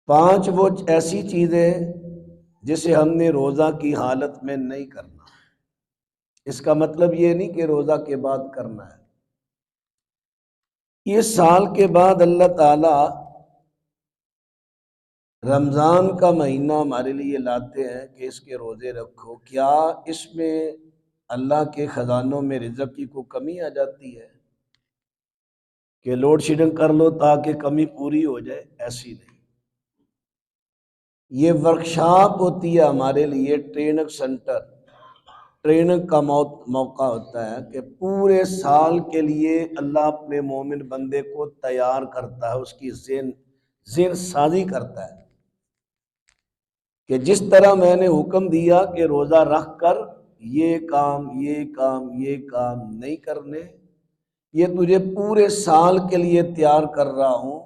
5 وہ ایسی چیزیں جسے ہم نے روزہ کی حالت میں نہیں کرنا۔ اس کا مطلب یہ نہیں کہ روزہ کے بعد کرنا ہے۔ یہ سال کے بعد اللہ تعالیٰ رمضان کا مہینہ ہمارے لیے لاتے ہیں کہ اس کے روزے رکھو۔ کیا اس میں اللہ کے خزانوں میں رزق کی کوئی کمی آ جاتی ہے کہ لوڈ شیڈنگ کر لو تاکہ کمی پوری ہو جائے؟ ایسی نہیں۔ یہ ورکشاپ ہوتی ہے ہمارے لیے، ٹریننگ سینٹر، ٹریننگ کا موقع ہوتا ہے کہ پورے سال کے لیے اللہ اپنے مومن بندے کو تیار کرتا ہے، اس کی ذہن سازی کرتا ہے کہ جس طرح میں نے حکم دیا کہ روزہ رکھ کر یہ کام نہیں کرنے، یہ تجھے پورے سال کے لیے تیار کر رہا ہوں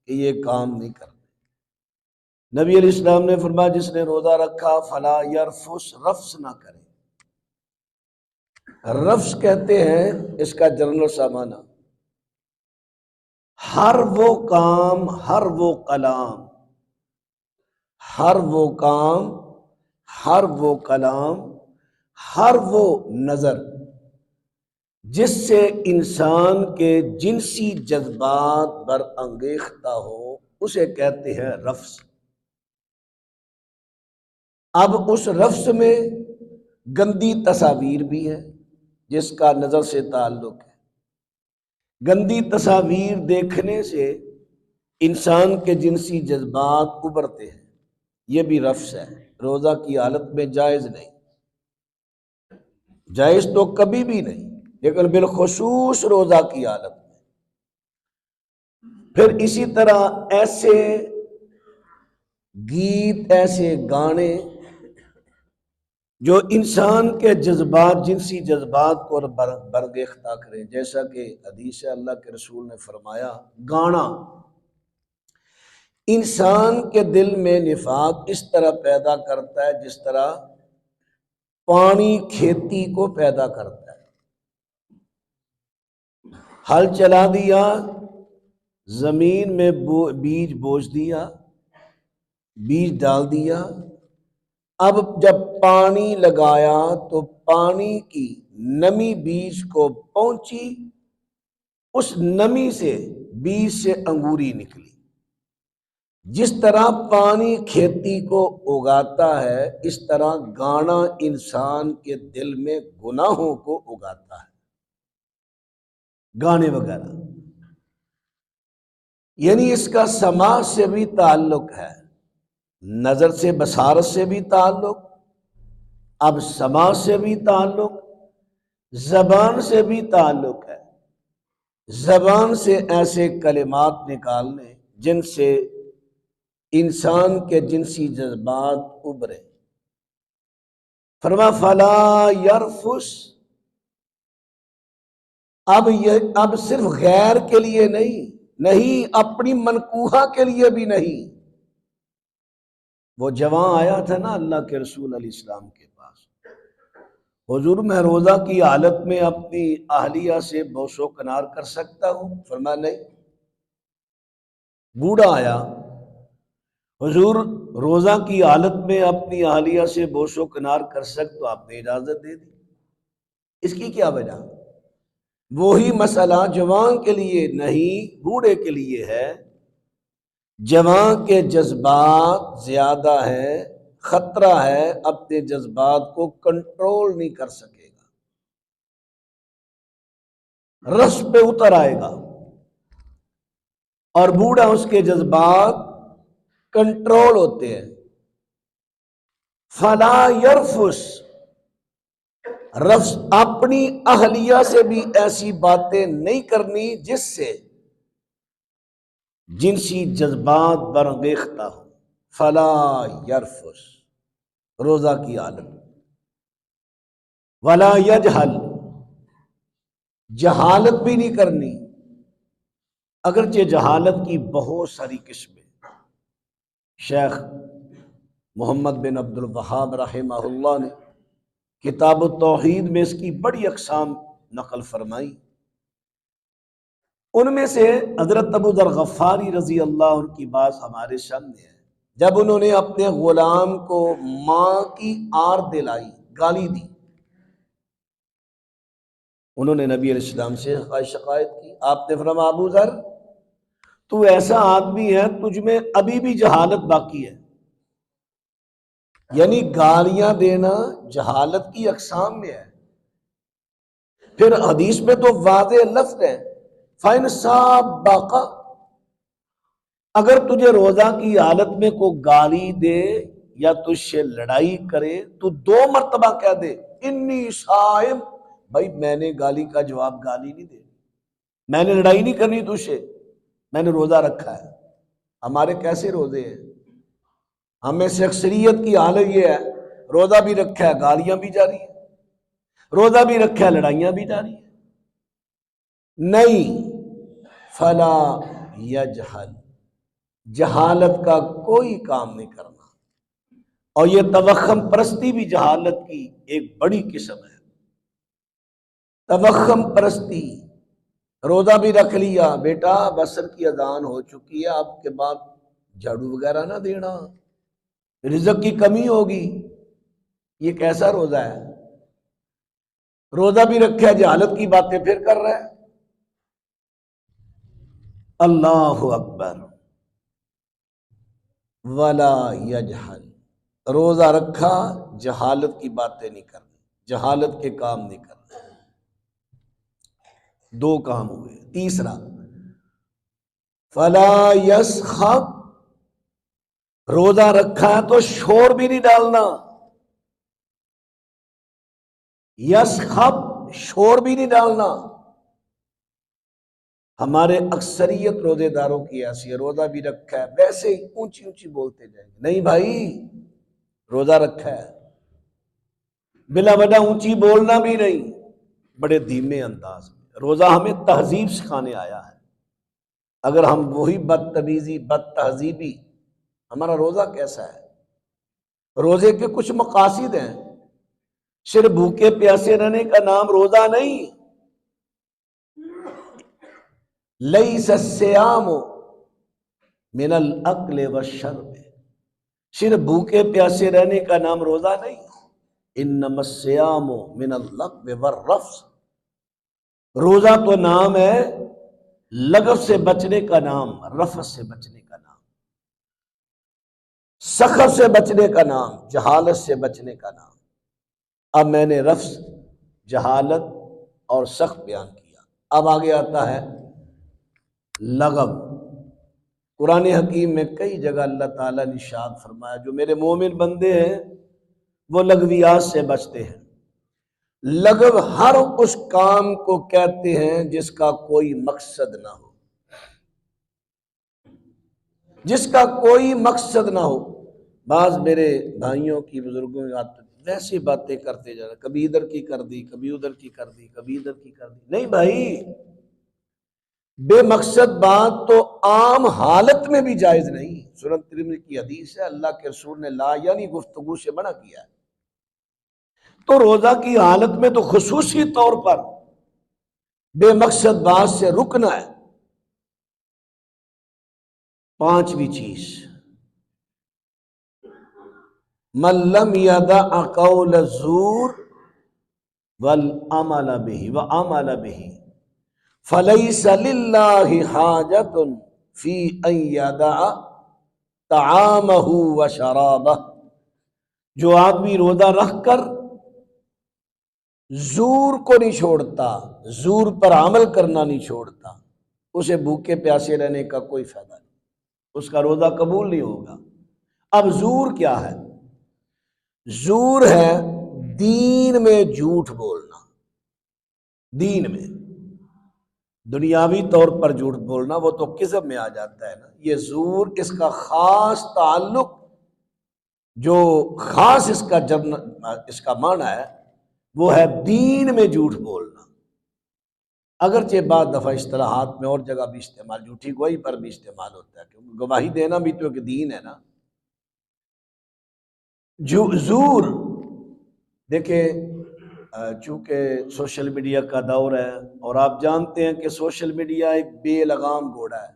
کہ یہ کام نہیں کرنے۔ نبی علیہ السلام نے فرمایا جس نے روزہ رکھا فلا یرفس، رفس نہ کرے۔ رفس کہتے ہیں اس کا جنرل سا معنی ہر وہ کام، ہر وہ کلام، ہر وہ کام، ہر وہ کلام، ہر وہ نظر جس سے انسان کے جنسی جذبات برانگیختہ ہو، اسے کہتے ہیں رفس۔ اب اس رفس میں گندی تصاویر بھی ہے جس کا نظر سے تعلق ہے۔ گندی تصاویر دیکھنے سے انسان کے جنسی جذبات ابھرتے ہیں، یہ بھی رفس ہے۔ روزہ کی حالت میں جائز نہیں، جائز تو کبھی بھی نہیں، لیکن بالخصوص روزہ کی حالت میں۔ پھر اسی طرح ایسے گیت، ایسے گانے جو انسان کے جذبات، جنسی جذبات کو برانگیختہ کریں، جیسا کہ حدیث اللہ کے رسول نے فرمایا گانا انسان کے دل میں نفاق اس طرح پیدا کرتا ہے جس طرح پانی کھیتی کو پیدا کرتا ہے۔ ہل چلا دیا، زمین میں بیج بوجھ دیا، بیج ڈال دیا، اب جب پانی لگایا تو پانی کی نمی بیج کو پہنچی، اس نمی سے بیج سے انگوری نکلی۔ جس طرح پانی کھیتی کو اگاتا ہے، اس طرح گانا انسان کے دل میں گناہوں کو اگاتا ہے، گانے وغیرہ۔ یعنی اس کا سماع سے بھی تعلق ہے، نظر سے، بصارت سے بھی تعلق، اب سماع سے بھی تعلق، زبان سے بھی تعلق ہے۔ زبان سے ایسے کلمات نکالنے جن سے انسان کے جنسی جذبات ابھرے۔ فرما فلا یرفس، اب صرف غیر کے لیے نہیں، اپنی منکوحہ کے لیے بھی نہیں۔ وہ جوان آیا تھا نا اللہ کے رسول علیہ السلام کے پاس، حضور میں روزہ کی حالت میں اپنی اہلیہ سے بوس و کنار کر سکتا ہوں؟ فرمایا نہیں۔ بوڑھا آیا، حضور روزہ کی حالت میں اپنی اہلیہ سے بوس و کنار کر سکتے تو آپ نے اجازت دے دی۔ اس کی کیا وجہ؟ وہی مسئلہ جوان کے لیے نہیں، بوڑھے کے لیے ہے۔ جوان کے جذبات زیادہ ہے، خطرہ ہے، اپنے جذبات کو کنٹرول نہیں کر سکے گا، رس پہ اتر آئے گا، اور بوڑھا اس کے جذبات کنٹرول ہوتے ہیں۔ فلا یرفس، رفس اپنی اہلیہ سے بھی ایسی باتیں نہیں کرنی جس سے جنسی جذبات برانگیختہ ہو۔ فلا یرفس، روزہ کی حالت۔ ولا یجہل، جہالت بھی نہیں کرنی، اگرچہ جہالت کی بہت ساری قسمیں۔ شیخ محمد بن عبد الوہاب رحمہ اللہ نے کتاب التوحید میں اس کی بڑی اقسام نقل فرمائی۔ ان میں سے حضرت ابو ذر غفاری رضی اللہ عنہ کی بات ہمارے سامنے ہے جب انہوں نے اپنے غلام کو ماں کی آر دلائی، گالی دی، انہوں نے نبی علیہ السلام سے شکایت کی. آپ نے فرمایا ابو ذر تو ایسا آدمی ہے تجھ میں ابھی بھی جہالت باقی ہے. یعنی گالیاں دینا جہالت کی اقسام میں ہے. پھر حدیث میں تو واضح لفظ ہے فَإِنْ سَابَّقَ، اگر تجھے روزہ کی حالت میں کوئی گالی دے یا تجھ سے لڑائی کرے تو 2 مرتبہ کہہ دے انی صائم. بھائی میں نے گالی کا جواب گالی نہیں دے، میں نے لڑائی نہیں کرنی تجھ سے، میں نے روزہ رکھا ہے. ہمارے کیسے روزے ہیں؟ ہمیں سے اکثریت کی حالت یہ ہے روزہ بھی رکھا ہے گالیاں بھی جاری ہیں، روزہ بھی رکھا ہے لڑائیاں بھی جاری ہیں. نہیں، فلا یجہل، جہالت کا کوئی کام نہیں کرنا. اور یہ توخم پرستی بھی جہالت کی ایک بڑی قسم ہے. توخم پرستی، روزہ بھی رکھ لیا بیٹا بسر کی اذان ہو چکی ہے، اب کے بعد جھاڑو وغیرہ نہ دینا، رزق کی کمی ہوگی. یہ کیسا روزہ ہے؟ روزہ بھی رکھا ہے جہالت کی باتیں پھر کر رہا ہے. اللہ اکبر. ولا یجہل، روزہ رکھا جہالت کی باتیں نہیں کرنی، جہالت کے کام نہیں کرنے. 2 کام ہوئے. تیسرا فلا یسخب، روزہ رکھا ہے تو شور بھی نہیں ڈالنا. یسخب، شور بھی نہیں ڈالنا. ہمارے اکثریت روزے داروں کی ایسی ہے، روزہ بھی رکھا ہے ویسے ہی اونچی اونچی بولتے جائیں گے. نہیں بھائی، روزہ رکھا ہے بلا وجہ اونچی بولنا بھی نہیں، بڑے دھیمے انداز میں. روزہ ہمیں تہذیب سکھانے آیا ہے. اگر ہم وہی بدتمیزی بد تہذیبی، ہمارا روزہ کیسا ہے؟ روزے کے کچھ مقاصد ہیں. صرف بھوکے پیاسے رہنے کا نام روزہ نہیں. لیس الصیام من الاکل والشرب، صرف بھوکے پیاسے رہنے کا نام روزہ نہیں. انما الصیام من اللغو والرفث، روزہ تو نام ہے لغو سے بچنے کا نام، رفث سے بچنے کا نام، سخط سے بچنے کا نام، جہالت سے بچنے کا نام. اب میں نے رفث، جہالت اور سخت بیان کیا. اب آگے آتا ہے لغو. قرآن حکیم میں کئی جگہ اللہ تعالیٰ نے ارشاد فرمایا جو میرے مومن بندے ہیں وہ لغویات سے بچتے ہیں. لغو ہر اس کام کو کہتے ہیں جس کا کوئی مقصد نہ ہو، جس کا کوئی مقصد نہ ہو. بعض میرے بھائیوں کی بزرگوں کی ویسی باتیں کرتے جا رہے، کبھی ادھر کی کر دی، کبھی ادھر کی کر دی، کبھی ادھر کی کر دی. نہیں بھائی، بے مقصد بات تو عام حالت میں بھی جائز نہیں. سنن ترمذی کی حدیث ہے، اللہ کے رسول نے لا یعنی گفتگو سے منع کیا ہے. تو روزہ کی حالت میں تو خصوصی طور پر بے مقصد بات سے رکنا ہے. 5ویں چیز من لم یدع قول الزور والعمل به فلیس للہ حاجۃ فی ان یدع طعامہ وشرابہ. جو آدمی روزہ رکھ کر زور کو نہیں چھوڑتا، زور پر عمل کرنا نہیں چھوڑتا، اسے بھوکے پیاسے رہنے کا کوئی فائدہ نہیں، اس کا روزہ قبول نہیں ہوگا. اب زور کیا ہے؟ زور ہے دین میں جھوٹ بولنا. دین میں دنیاوی طور پر جھوٹ بولنا وہ تو کذب میں آ جاتا ہے نا. یہ زور، اس کا خاص تعلق، جو خاص اس کا معنی ہے وہ ہے دین میں جھوٹ بولنا. اگرچہ بعض دفعہ اصطلاحات میں اور جگہ بھی استعمال، جھوٹی گواہی پر بھی استعمال ہوتا ہے، کیونکہ گواہی دینا بھی تو ایک دین ہے نا. زور دیکھیں، چونکہ سوشل میڈیا کا دور ہے اور آپ جانتے ہیں کہ سوشل میڈیا ایک بے لگام گھوڑا ہے،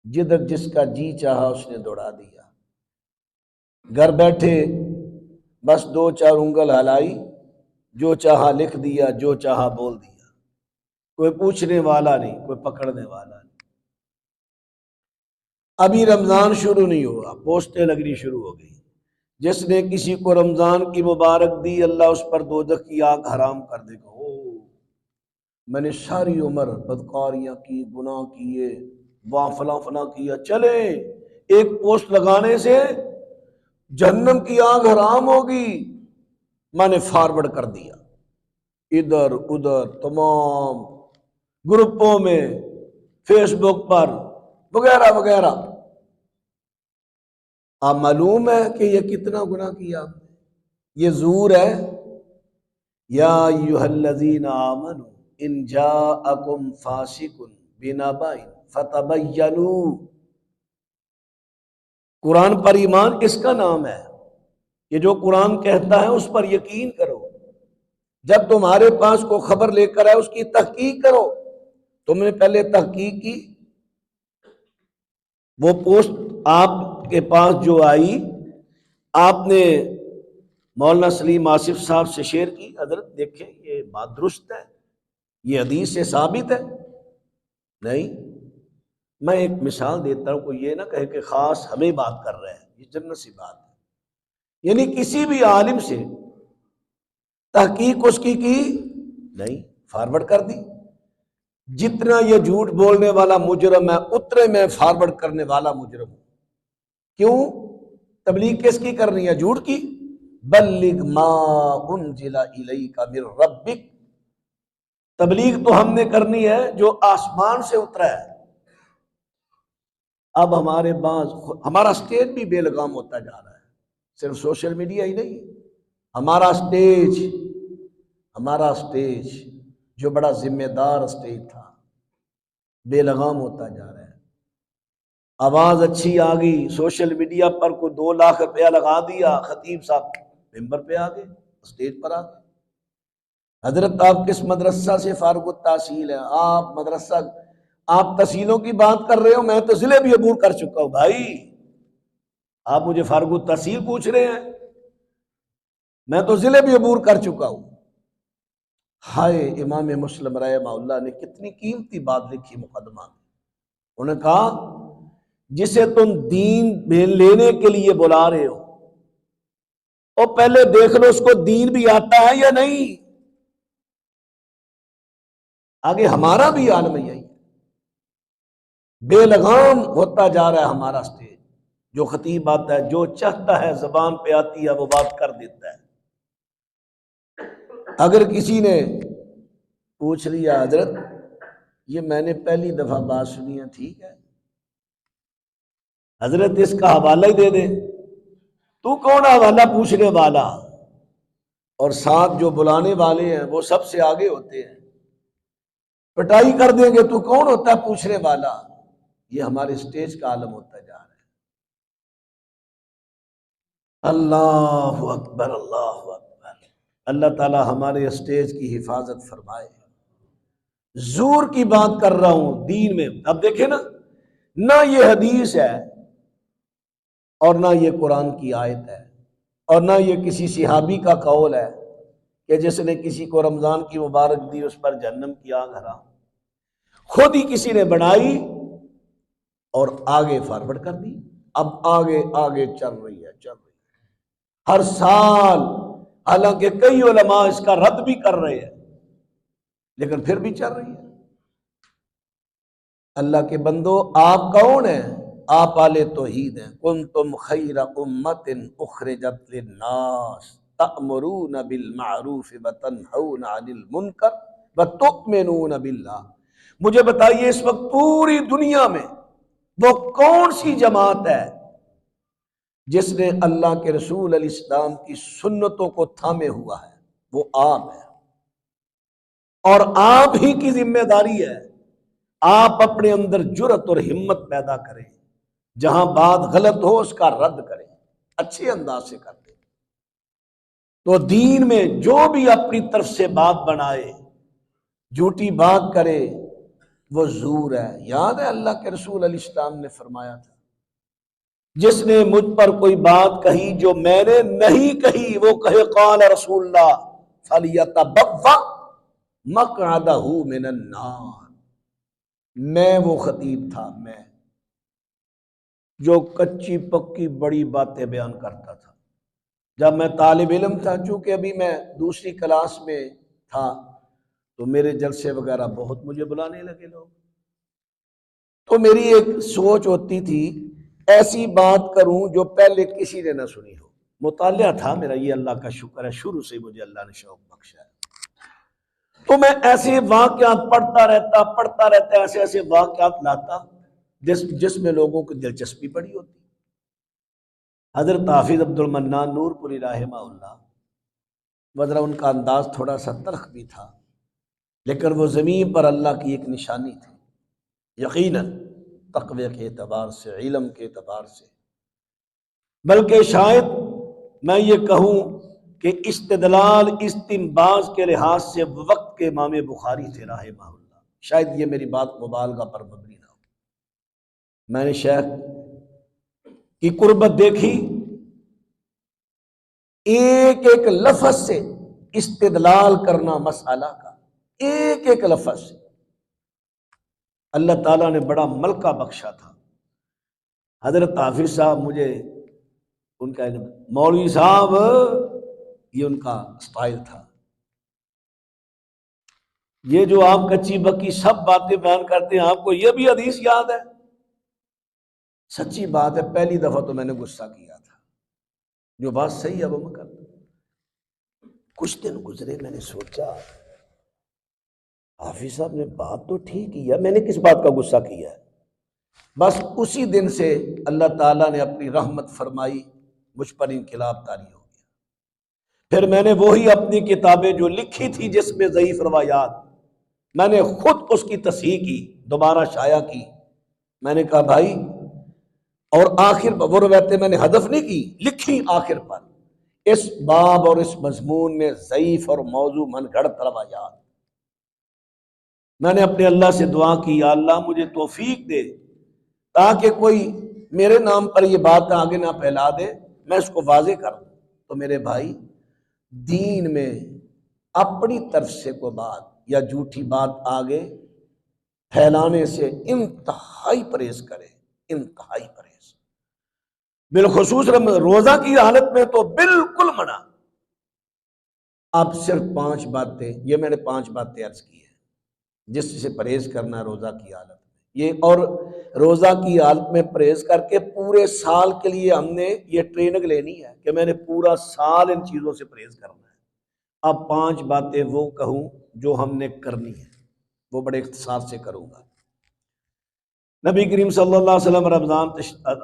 جدھر جس کا جی چاہا اس نے دوڑا دیا. گھر بیٹھے بس دو چار انگل ہلائی، جو چاہا لکھ دیا، جو چاہا بول دیا، کوئی پوچھنے والا نہیں، کوئی پکڑنے والا نہیں۔ ابھی رمضان شروع نہیں ہوا، پوسٹیں لگنی شروع ہو گئی، جس نے کسی کو رمضان کی مبارک دی اللہ اس پر دوزخ کی آگ حرام کر دے گا۔ میں نے ساری عمر بدکاریاں کی، گناہ کیے، وہاں فلاں فلاں کیا، چلے ایک پوسٹ لگانے سے جہنم کی آگ حرام ہوگی، میں نے فارورڈ کر دیا ادھر ادھر تمام گروپوں میں، فیس بک پر وغیرہ وغیرہ۔ آپ معلوم ہے کہ یہ کتنا گناہ کیا، یہ زور ہے۔ یا ایھا الذین آمنوا ان جاءکم فاسق بنبأ فتبینوا، قرآن پر ایمان کس کا نام ہے؟ یہ جو قرآن کہتا ہے اس پر یقین کرو۔ جب تمہارے پاس کوئی خبر لے کر آئے اس کی تحقیق کرو۔ تم نے پہلے تحقیق کی؟ وہ پوسٹ آپ کے پاس جو آئی، آپ نے مولانا سلیم آصف صاحب سے شیئر کی، حضرت دیکھیں یہ بات درست ہے، یہ حدیث سے ثابت ہے؟ نہیں۔ میں ایک مثال دیتا ہوں، کوئی یہ نہ کہے کہ خاص ہمیں بات کر رہے ہیں، یہ جنت سی بات ہے۔ یعنی کسی بھی عالم سے تحقیق اس کی نہیں، فارورڈ کر دی۔ جتنا یہ جھوٹ بولنے والا مجرم ہے اتنے میں فارورڈ کرنے والا مجرم ہوں۔ کیوں؟ تبلیغ کس کی کرنی ہے؟ جھوٹ کی۔ بلغ ما انزل الیک من ربک، تبلیغ تو ہم نے کرنی ہے جو آسمان سے اترا ہے۔ اب ہمارے بعض ہمارا سٹیج بھی بے لگام ہوتا جا رہا ہے، صرف سوشل میڈیا ہی نہیں، ہمارا سٹیج جو بڑا ذمہ دار سٹیج تھا بے لگام ہوتا جا رہا ہے۔ آواز اچھی آ گئی، سوشل میڈیا پر کوئی 2 لاکھ روپیہ لگا دیا، خطیب صاحب ممبر پہ آ گئے، سٹیج پر آ گئے۔ حضرت آپ کس مدرسہ سے فارغ التحصیل ہیں؟ آپ تحصیلوں کی بات کر رہے ہو، میں تو ضلع بھی عبور کر چکا ہوں بھائی، آپ مجھے فارغ التحصیل پوچھ رہے ہیں؟ میں تو ضلع بھی عبور کر چکا ہوں۔ ہائے، امام مسلم رحمہ اللہ نے کتنی قیمتی بات لکھی مقدمہ میں۔ انہوں نے کہا جسے تم دین لینے کے لیے بلا رہے ہو، اور پہلے دیکھ لو اس کو دین بھی آتا ہے یا نہیں۔ آگے ہمارا بھی عالم یہی ہے، بے لگام ہوتا جا رہا ہے ہمارا سٹیج۔ جو خطیب آتا ہے جو چاہتا ہے زبان پہ آتی ہے وہ بات کر دیتا ہے۔ اگر کسی نے پوچھ لیا حضرت یہ میں نے پہلی دفعہ بات سنی ہے، ٹھیک ہے حضرت اس کا حوالہ ہی دے دے۔ تو کون حوالہ پوچھنے والا؟ اور ساتھ جو بلانے والے ہیں وہ سب سے آگے ہوتے ہیں، پٹائی کر دیں گے، تو کون ہوتا ہے پوچھنے والا؟ یہ ہمارے سٹیج کا عالم ہوتا جا رہا ہے۔ اللہ اکبر، اللہ اکبر۔ اللہ تعالی ہمارے سٹیج کی حفاظت فرمائے۔ زور کی بات کر رہا ہوں دین میں۔ اب دیکھیں نا، نہ یہ حدیث ہے اور نہ یہ قرآن کی آیت ہے، اور نہ یہ کسی صحابی کا قول ہے کہ جس نے کسی کو رمضان کی مبارک دی اس پر جہنم کی آگ حرام۔ خود ہی کسی نے بنائی اور آگے فارورڈ کر دی۔ اب آگے آگے چل رہی ہے ہر سال، حالانکہ کئی علماء اس کا رد بھی کر رہے ہیں لیکن پھر بھی چل رہی ہے۔ اللہ کے بندو، آپ کون ہیں؟ آپ اہل توحید ہیں۔ کنتم خیر امۃ اخرجت للناس تأمرون بالمعروف وتنہون عن المنکر وتؤمنون باللہ۔ مجھے بتائیے اس وقت پوری دنیا میں وہ کون سی جماعت ہے جس نے اللہ کے رسول علیہ السلام کی سنتوں کو تھامے ہوا ہے؟ وہ آپ ہے، اور آپ ہی کی ذمہ داری ہے آپ اپنے اندر جرأت اور ہمت پیدا کریں، جہاں بات غلط ہو اس کا رد کریں، اچھے انداز سے کریں۔ تو دین میں جو بھی اپنی طرف سے بات بنائے، جھوٹی بات کرے، وہ زور ہے۔ یاد ہے اللہ کے رسول علیہ السلام نے فرمایا تھا جس نے مجھ پر کوئی بات کہی جو میں نے نہیں کہی وہ کہے قال رسول اللہ فلیتبوأ مقعدہ من النار۔ میں وہ خطیب تھا، میں جو کچی پکی بڑی باتیں بیان کرتا تھا جب میں طالب علم تھا، چونکہ ابھی میں دوسری کلاس میں تھا تو میرے جلسے وغیرہ بہت مجھے بلانے لگے لوگ، تو میری ایک سوچ ہوتی تھی ایسی بات کروں جو پہلے کسی نے نہ سنی ہو۔ مطالعہ تھا میرا، یہ اللہ کا شکر ہے، شروع سے مجھے اللہ نے شوق بخشا ہے۔ تو میں ایسے واقعات پڑھتا رہتا ایسے ایسے واقعات لاتا جس میں لوگوں کی دلچسپی پڑی ہوتی۔ حضرت حافظ عبد المنان نور پوری رحمہ اللہ، مطلب ان کا انداز تھوڑا سا تلخ بھی تھا، لیکن وہ زمین پر اللہ کی ایک نشانی تھی، یقیناً تقوی کے اعتبار سے، علم کے اعتبار سے، بلکہ شاید میں یہ کہوں کہ استدلال استنباط کے لحاظ سے وقت کے امام بخاری تھے رحمہ اللہ۔ شاید یہ میری بات مبالغہ پر مبنی نہ ہو۔ میں نے شیخ کی قربت دیکھی، ایک ایک لفظ سے استدلال کرنا مسئلہ کا، ایک ایک لفظ سے اللہ تعالیٰ نے بڑا ملکہ بخشا تھا۔ حضرت حافظ صاحب، مجھے ان کا مولوی صاحب، یہ ان کا سٹائل تھا۔ یہ جو آپ کچی بکی سب باتیں بیان کرتے ہیں، آپ کو یہ بھی حدیث یاد ہے؟ سچی بات ہے، پہلی دفعہ تو میں نے غصہ کیا تھا، جو بات صحیح ہے وہ میں کرتا۔ کچھ دن گزرے، میں نے سوچا حافظ صاحب نے بات تو ٹھیک ہی ہے، میں نے کس بات کا غصہ کیا ہے؟ بس اسی دن سے اللہ تعالیٰ نے اپنی رحمت فرمائی، مجھ پر انقلاب طاری ہو گیا۔ پھر میں نے وہی اپنی کتابیں جو لکھی تھی جس میں ضعیف روایات، میں نے خود اس کی تصحیح کی، دوبارہ شائع کی۔ میں نے کہا بھائی، اور آخر وہ روایتیں میں نے حذف نہیں کی، لکھی آخر پر، اس باب اور اس مضمون میں ضعیف اور موضوع من گھڑت روایات۔ میں نے اپنے اللہ سے دعا کی، یا اللہ مجھے توفیق دے تاکہ کوئی میرے نام پر یہ بات آگے نہ پھیلا دے، میں اس کو واضح کر دوں۔ تو میرے بھائی، دین میں اپنی طرف سے کوئی بات یا جھوٹی بات آگے پھیلانے سے انتہائی پرہیز کرے، انتہائی پرہیز۔ بالخصوص روزہ کی حالت میں تو بالکل منع۔ اب صرف 5 باتیں، یہ میں نے 5 باتیں عرض کی ہیں جس سے پرہیز کرنا ہے روزہ کی حالت میں یہ، اور روزہ کی حالت میں پرہیز کر کے پورے سال کے لیے ہم نے یہ ٹریننگ لینی ہے کہ میں نے پورا سال ان چیزوں سے پرہیز کرنا ہے۔ اب 5 باتیں وہ کہوں جو ہم نے کرنی ہے، وہ بڑے اختصار سے کروں گا۔ نبی کریم صلی اللہ علیہ وسلم رمضان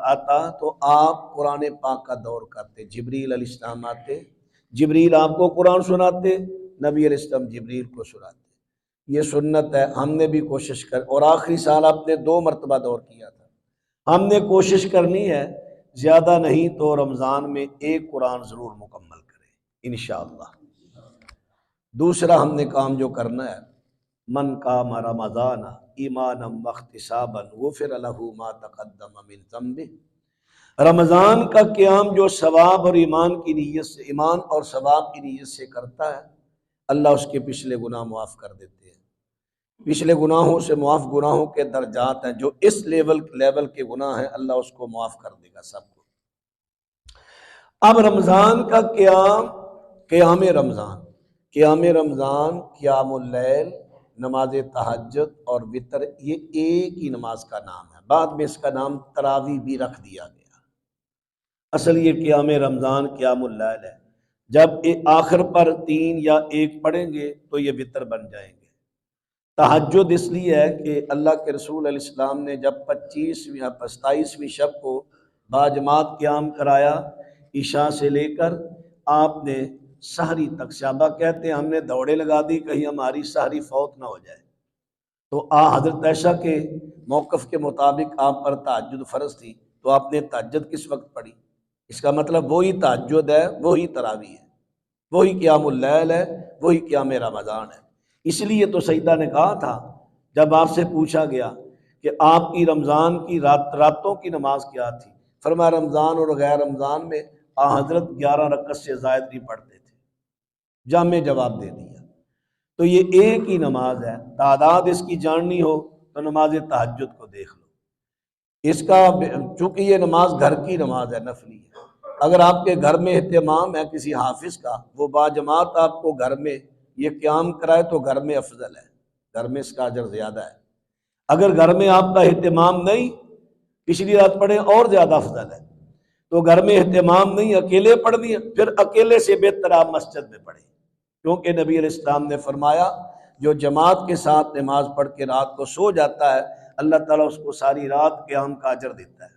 آتا تو آپ قرآن پاک کا دور کرتے، جبریل علیہ السلام آتے، جبریل آپ کو قرآن سناتے، نبی علیہ السلام جبریل کو سناتے۔ یہ سنت ہے، ہم نے بھی کوشش کر، اور آخری سال آپ نے 2 مرتبہ دور کیا تھا۔ ہم نے کوشش کرنی ہے زیادہ نہیں تو رمضان میں 1 قرآن ضرور مکمل کریں انشاءاللہ۔ دوسرا ہم نے کام جو کرنا ہے، من قام رمضان ایمانا واحتسابا غفر له ما تقدم من ذنبه۔ رمضان کا قیام جو ثواب اور ایمان کی نیت سے، ایمان اور ثواب کی نیت سے کرتا ہے، اللہ اس کے پچھلے گناہ معاف کر دیتے ہیں۔ پچھلے گناہوں سے معاف گناہوں کے درجات ہیں، جو اس لیول کے گناہ ہیں اللہ اس کو معاف کر دے گا سب کو۔ اب رمضان کا قیام رمضان، قیام اللیل، نماز تہجد اور وتر، یہ ایک ہی نماز کا نام ہے۔ بعد میں اس کا نام تراویح بھی رکھ دیا گیا۔ اصل یہ قیام رمضان قیام اللیل ہے۔ جب آخر پر 3 یا 1 پڑھیں گے تو یہ وتر بن جائیں گے۔ تہجد اس لیے ہے کہ اللہ کے رسول علیہ السلام نے جب 25ویں یا 27ویں شب کو باجماعت قیام کرایا، عشاء سے لے کر آپ نے سحری تک، صحابہ کہتے ہیں ہم نے دوڑے لگا دی کہیں ہماری سحری فوت نہ ہو جائے۔ تو حضرت عائشہ کے موقف کے مطابق آپ پر تہجد فرض تھی، تو آپ نے تہجد کس وقت پڑھی؟ اس کا مطلب وہی تہجد ہے، وہی تراویح ہے، وہی قیام اللیل ہے، وہی قیام رمضان ہے۔ اس لیے تو سیدہ نے کہا تھا جب آپ سے پوچھا گیا کہ آپ کی رمضان کی راتوں کی نماز کیا تھی، فرمایا رمضان اور غیر رمضان میں حضرت 11 رکعت سے زائد نہیں پڑھتے تھے۔ جامع جواب دے دیا۔ تو یہ ایک ہی نماز ہے، تعداد اس کی جاننی ہو تو نماز تہجد کو دیکھ لو۔ اس کا چونکہ یہ نماز گھر کی نماز ہے، نفلی ہے، اگر آپ کے گھر میں اہتمام ہے کسی حافظ کا، وہ باجماعت آپ کو گھر میں یہ قیام کرائے تو گھر میں افضل ہے، گھر میں اس کا اجر زیادہ ہے۔ اگر گھر میں آپ کا اہتمام نہیں، پچھلی رات پڑھے اور زیادہ افضل ہے۔ تو گھر میں اہتمام نہیں، اکیلے پڑھ دیا، پھر اکیلے سے بہتر آپ مسجد میں پڑھیں، کیونکہ نبی علیہ السلام نے فرمایا جو جماعت کے ساتھ نماز پڑھ کے رات کو سو جاتا ہے اللہ تعالیٰ اس کو ساری رات قیام کا اجر دیتا ہے۔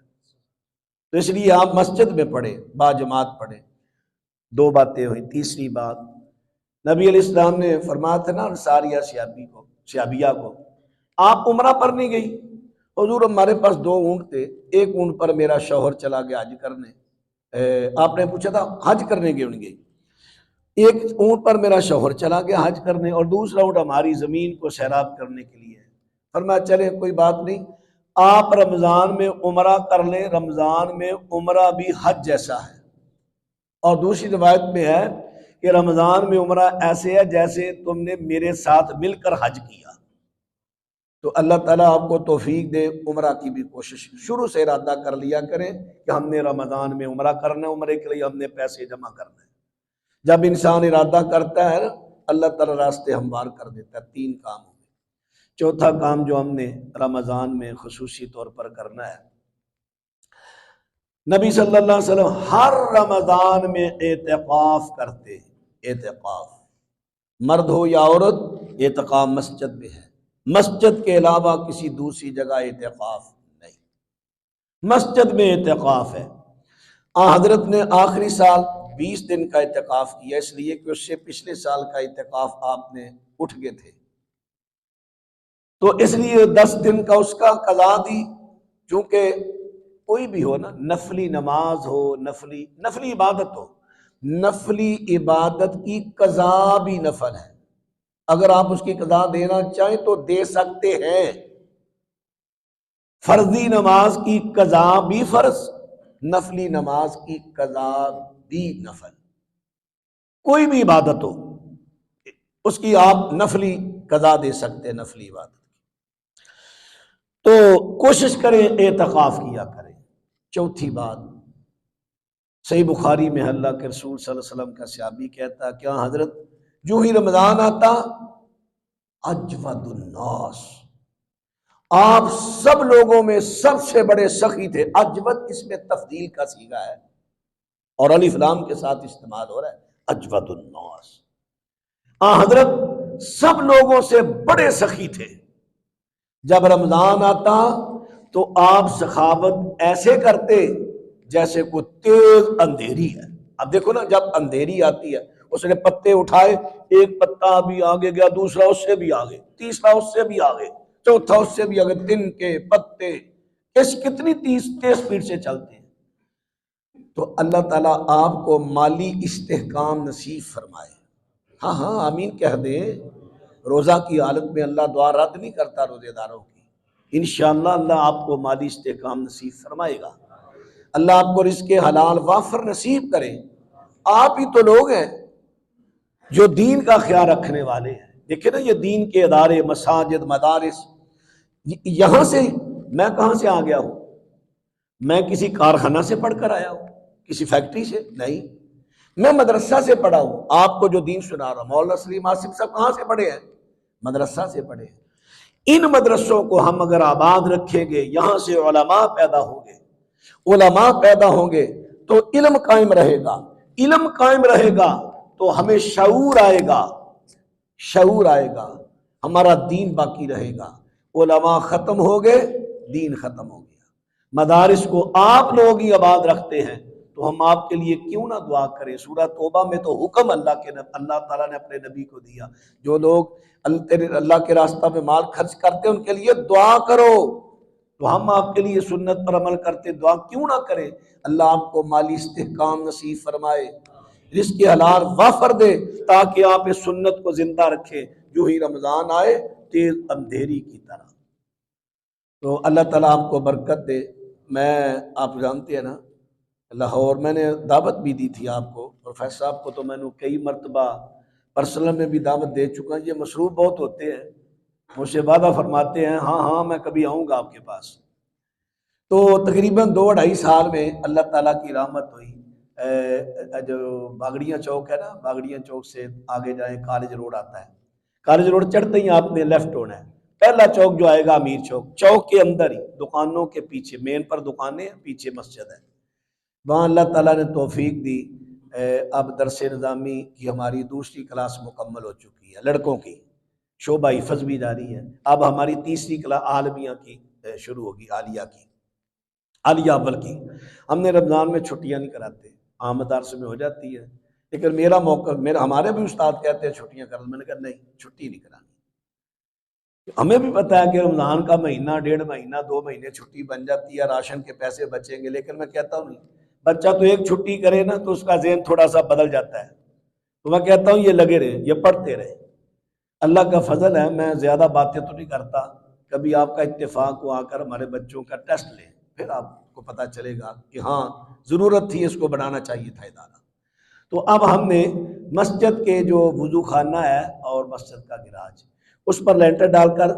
تو اس لیے آپ مسجد میں پڑھیں، با جماعت پڑھیں۔ دو باتیں ہوئی۔ تیسری بات، نبی علیہ السلام نے فرمایا تھا نا انصاریہ صحابیہ کو، آپ عمرہ پر نہیں گئی؟ حضور ہمارے پاس 2 اونٹ تھے، ایک اونٹ پر میرا شوہر چلا گیا حج کرنے۔ آپ نے پوچھا تھا حج کرنے کیوں نہیں گئی؟ ایک اونٹ پر میرا شوہر چلا گیا حج کرنے اور دوسرا اونٹ ہماری زمین کو سیراب کرنے کے لیے ہے۔ فرمایا چلے کوئی بات نہیں، آپ رمضان میں عمرہ کر لیں، رمضان میں عمرہ بھی حج جیسا ہے۔ اور دوسری روایت میں ہے کہ رمضان میں عمرہ ایسے ہے جیسے تم نے میرے ساتھ مل کر حج کیا۔ تو اللہ تعالیٰ آپ کو توفیق دے، عمرہ کی بھی کوشش شروع سے ارادہ کر لیا کریں کہ ہم نے رمضان میں عمرہ کرنا ہے، عمرے کے لیے ہم نے پیسے جمع کرنا ہے۔ جب انسان ارادہ کرتا ہے اللہ تعالیٰ راستے ہموار کر دیتا ہے۔ 3 کام ہو گئے۔ چوتھا کام جو ہم نے رمضان میں خصوصی طور پر کرنا ہے، نبی صلی اللہ علیہ وسلم ہر رمضان میں اعتکاف کرتے۔ اعتکاف مرد ہو یا عورت، اعتکاف مسجد میں ہے، مسجد کے علاوہ کسی دوسری جگہ اعتکاف نہیں، مسجد میں اعتکاف ہے۔ حضرت نے آخری سال 20 دن کا اعتکاف کیا، اس لیے کہ اس سے پچھلے سال کا اعتکاف آپ نے اٹھ گئے تھے، تو اس لیے 10 دن کا اس کا قضا دی۔ چونکہ کوئی بھی ہو نا، نفلی نماز ہو، نفلی عبادت ہو، نفلی عبادت کی قضا بھی نفل ہے۔ اگر آپ اس کی قضا دینا چاہیں تو دے سکتے ہیں۔ فرضی نماز کی قضا بھی فرض، نفلی نماز کی قضا بھی نفل، کوئی بھی عبادت ہو اس کی آپ نفلی قضا دے سکتے ہیں، نفلی عبادت۔ تو کوشش کریں اعتکاف کیا کریں۔ چوتھی بات، صحیح بخاری میں اللہ کے رسول صلی اللہ علیہ وسلم کا صحابی کہتا کیا حضرت جو ہی رمضان آتا اجود الناس، آپ سب لوگوں میں سب سے بڑے سخی تھے۔ اجود اس میں تفضیل کا صیغہ ہے اور الف لام کے ساتھ استعمال ہو رہا ہے، اجود الناس، حضرت سب لوگوں سے بڑے سخی تھے۔ جب رمضان آتا تو آپ سخاوت ایسے کرتے جیسے کوئی تیز اندھیری ہے۔ اب دیکھو نا، جب اندھیری آتی ہے اس نے پتے اٹھائے، ایک پتا بھی آگے گیا، دوسرا اس سے بھی آگے، تیسرا اس سے بھی آگے، چوتھا اس سے بھی آگے، دن کے پتے کتنی تیز سپیڈ سے چلتے ہیں۔ تو اللہ تعالیٰ آپ کو مالی استحکام نصیب فرمائے۔ ہاں ہاں آمین کہہ دیں۔ روزہ کی حالت میں اللہ دعا رد نہیں کرتا روزے داروں کی۔ انشاءاللہ اللہ آپ کو مالی استحکام نصیب فرمائے گا، اللہ آپ کو رزق حلال وافر نصیب کرے۔ آپ ہی تو لوگ ہیں جو دین کا خیال رکھنے والے ہیں۔ دیکھیں نا، یہ دین کے ادارے، مساجد، مدارس، یہاں سے میں کہاں سے آ گیا ہوں؟ میں کسی کارخانہ سے پڑھ کر آیا ہوں، کسی فیکٹری سے نہیں، میں مدرسہ سے پڑھا ہوں۔ آپ کو جو دین سنا رہا ہوں، مولانا سلیم آصف صاحب کہاں سے پڑھے ہیں؟ مدرسہ سے پڑھے ہیں۔ ان مدرسوں کو ہم اگر آباد رکھیں گے، یہاں سے علماء پیدا ہوں گے، علماء پیدا ہوں گے تو علم قائم رہے گا، علم قائم رہے گا تو ہمیں شعور آئے گا، شعور آئے گا، ہمارا دین باقی رہے گا۔ علماء ختم ہو گئے، دین ختم ہو گیا۔ مدارس کو آپ لوگ ہی آباد رکھتے ہیں تو ہم آپ کے لیے کیوں نہ دعا کریں؟ سورہ توبہ میں تو حکم اللہ تعالیٰ نے اپنے نبی کو دیا، جو لوگ اللہ کے راستہ میں مال خرچ کرتے ان کے لیے دعا کرو۔ تو ہم آپ کے لیے سنت پر عمل کرتے دعا کیوں نہ کریں؟ اللہ آپ کو مالی استحکام نصیب فرمائے، رزق حلال وافر دے تاکہ آپ اس سنت کو زندہ رکھیں جو ہی رمضان آئے تیز اندھیری کی طرح۔ تو اللہ تعالیٰ آپ کو برکت دے۔ میں آپ جانتے ہیں نا لاہور میں نے دعوت بھی دی تھی آپ کو، پروفیسر صاحب کو تو میں نے کئی مرتبہ پرسنل میں بھی دعوت دے چکا ہوں، یہ مصروف بہت ہوتے ہیں، مجھ سے وعدہ فرماتے ہیں ہاں ہاں میں کبھی آؤں گا آپ کے پاس۔ تو تقریباً 2-2.5 سال میں اللہ تعالیٰ کی رحمت ہوئی، جو باگڑیاں چوک ہے نا، باگڑیاں چوک سے آگے جائیں کالج روڈ آتا ہے، کالج روڈ چڑھتے ہی آپ نے لیفٹ ہونا ہے، پہلا چوک جو آئے گا امیر چوک، چوک کے اندر ہی دکانوں کے پیچھے، مین پر دکانیں ہیں، پیچھے مسجد ہے، وہاں اللہ تعالیٰ نے توفیق دی۔ اب درس نظامی کی ہماری دوسری کلاس مکمل ہو چکی ہے، لڑکوں کی شعبہ حفظ بھی جاری ہے، اب ہماری تیسری کلاس عالمیہ کی شروع ہوگی، عالیہ کی، عالیہ اول کی۔ ہم نے رمضان میں چھٹیاں نہیں کراتے، آمد درس میں ہو جاتی ہے، لیکن میرا موقع، ہمارے بھی استاد کہتے ہیں چھٹیاں کرنا، میں نے کہا نہیں، چھٹی نہیں کرانی۔ ہمیں بھی پتا ہے کہ رمضان کا مہینہ، 1.5 مہینہ، 2 مہینے چھٹی بن جاتی ہے، راشن کے پیسے بچیں گے، لیکن میں کہتا ہوں نہیں، بچہ تو ایک چھٹی کرے نا تو اس کا ذہن تھوڑا سا بدل جاتا ہے، تو میں کہتا ہوں یہ لگے رہے، یہ پڑھتے رہے، اللہ کا فضل ہے۔ میں زیادہ باتیں تو نہیں کرتا، کبھی آپ کا اتفاق ہو آ کر ہمارے بچوں کا ٹیسٹ لیں، پھر آپ کو پتہ چلے گا کہ ہاں ضرورت تھی، اس کو بڑھانا چاہیے تھا ادارہ۔ تو اب ہم نے مسجد کے جو وضو خانہ ہے اور مسجد کا گراج، اس پر لینٹر ڈال کر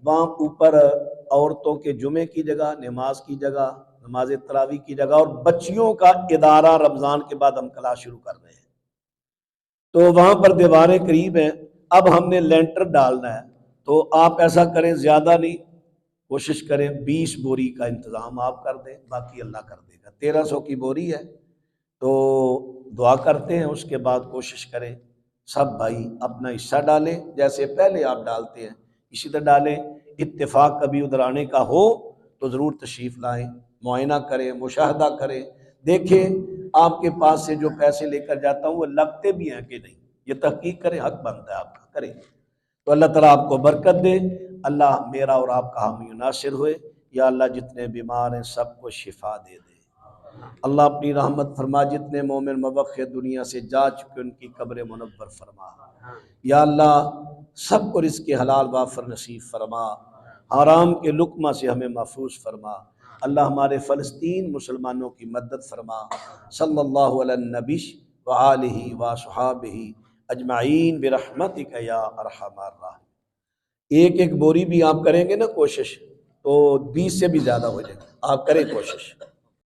وہاں اوپر عورتوں کے جمعے کی جگہ، نماز کی جگہ، نماز تراویح کی جگہ اور بچیوں کا ادارہ رمضان کے بعد ہم کلاس شروع کر رہے ہیں، تو وہاں پر دیواریں قریب ہیں، اب ہم نے لینٹر ڈالنا ہے، تو آپ ایسا کریں، زیادہ نہیں، کوشش کریں 20 بوری کا انتظام آپ کر دیں، باقی اللہ کر دے گا۔ 1300 کی بوری ہے، تو دعا کرتے ہیں، اس کے بعد کوشش کریں سب بھائی اپنا حصہ ڈالیں، جیسے پہلے آپ ڈالتے ہیں اسی طرح ڈالیں۔ اتفاق کبھی ادھر آنے کا ہو تو ضرور تشریف لائیں، معائنہ کریں، مشاہدہ کریں، دیکھیں آپ کے پاس سے جو پیسے لے کر جاتا ہوں وہ لگتے بھی ہیں کہ نہیں، یہ تحقیق کریں، حق بنتا ہے آپ کا، کریں۔ تو اللہ تعالیٰ آپ کو برکت دے، اللہ میرا اور آپ کا حامی و ناصر ہوئے، یا اللہ جتنے بیمار ہیں سب کو شفا دے دے، اللہ اپنی رحمت فرما، جتنے مومن موقع دنیا سے جا چکے ان کی قبر منور فرما، یا اللہ سب کو رزق حلال وافر نصیب فرما، حرام کے لقمہ سے ہمیں محفوظ فرما، اللہ ہمارے فلسطین مسلمانوں کی مدد فرما، صلی اللہ علی النبی وآلہ وصحابہ اجمعین برحمتک یا ارحم الراحمین۔ ایک ایک بوری بھی آپ کریں گے نا کوشش، تو 20 سے بھی زیادہ ہو جائے گا، آپ کریں کوشش۔